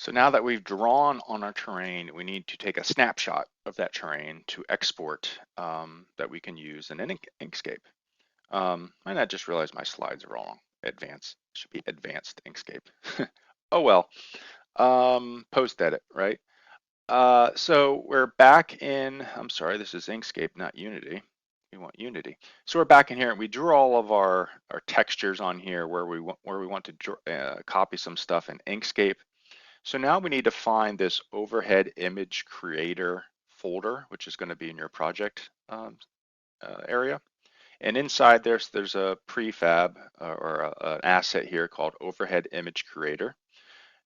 So now that we've drawn on our terrain, we need to take a snapshot of that terrain to export that we can use in Inkscape. And I just realized my slides are wrong. Advanced, should be advanced Inkscape. Oh well, post edit, right? So we're back in, I'm sorry, this is Inkscape, not Unity. We want Unity. So we're back in here and we drew all of our textures on here where we want to copy some stuff in Inkscape. So now we need to find this overhead image creator folder, which is going to be in your project area. And inside there's a prefab or an asset here called overhead image creator.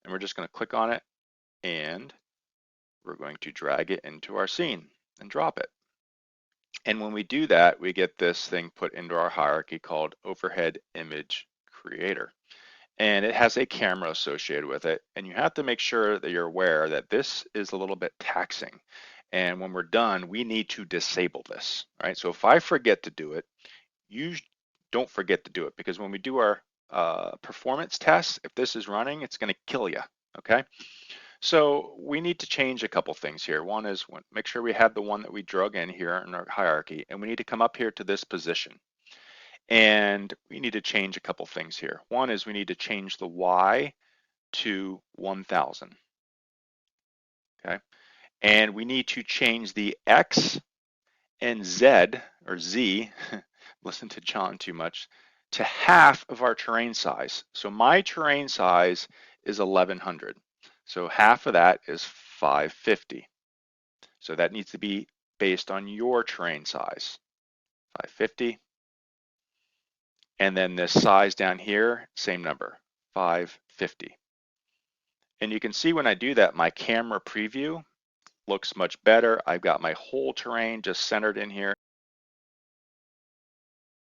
And we're just going to click on it and we're going to drag it into our scene and drop it. And when we do that, we get this thing put into our hierarchy called overhead image creator. And it has a camera associated with it. And you have to make sure that you're aware that this is a little bit taxing. And when we're done, we need to disable this, right? So if I forget to do it, you don't forget to do it, because when we do our performance tests, if this is running, it's going to kill you, okay? So we need to change a couple things here. One is make sure we have the one that we drug in here in our hierarchy, and we need to come up here to this position. And we need to change a couple things here. One is we need to change the Y to 1000, okay? And we need to change the X and Z, or Z, listen to John too much, to half of our terrain size. So my terrain size is 1100. So half of that is 550. So that needs to be based on your terrain size, 550. And then this size down here, same number, 550. And you can see when I do that, my camera preview looks much better. I've got my whole terrain just centered in here.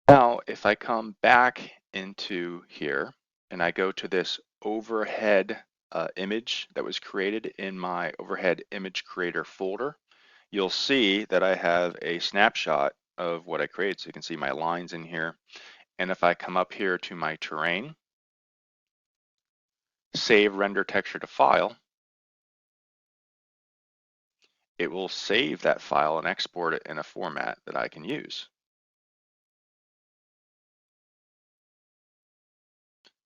Now, if I come back into here and I go to this overhead image that was created in my overhead image creator folder, you'll see that I have a snapshot of what I created. So you can see my lines in here. And if I come up here to my terrain, save render texture to file, it will save that file and export it in a format that I can use.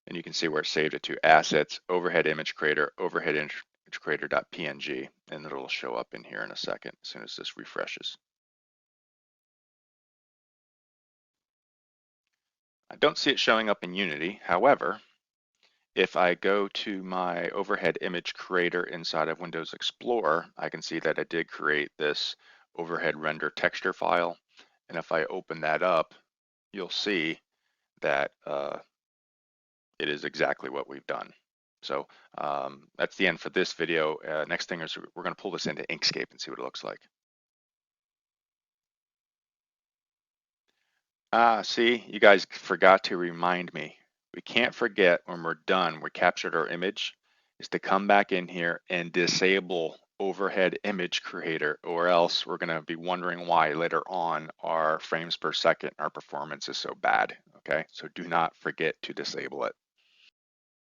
And you can see where it saved it to: assets, overhead image creator, overhead image creator.png, and it'll show up in here in a second as soon as this refreshes. I don't see it showing up in Unity. However, if I go to my overhead image creator inside of Windows Explorer, I can see that I did create this overhead render texture file. And if I open that up, you'll see that it is exactly what we've done. So that's the end for this video. Next thing is we're going to pull this into Inkscape and see what it looks like. See, you guys forgot to remind me. We can't forget when we're done, we captured our image, is to come back in here and disable overhead image creator, or else we're going to be wondering why later on our frames per second, our performance is so bad. Okay, so do not forget to disable it.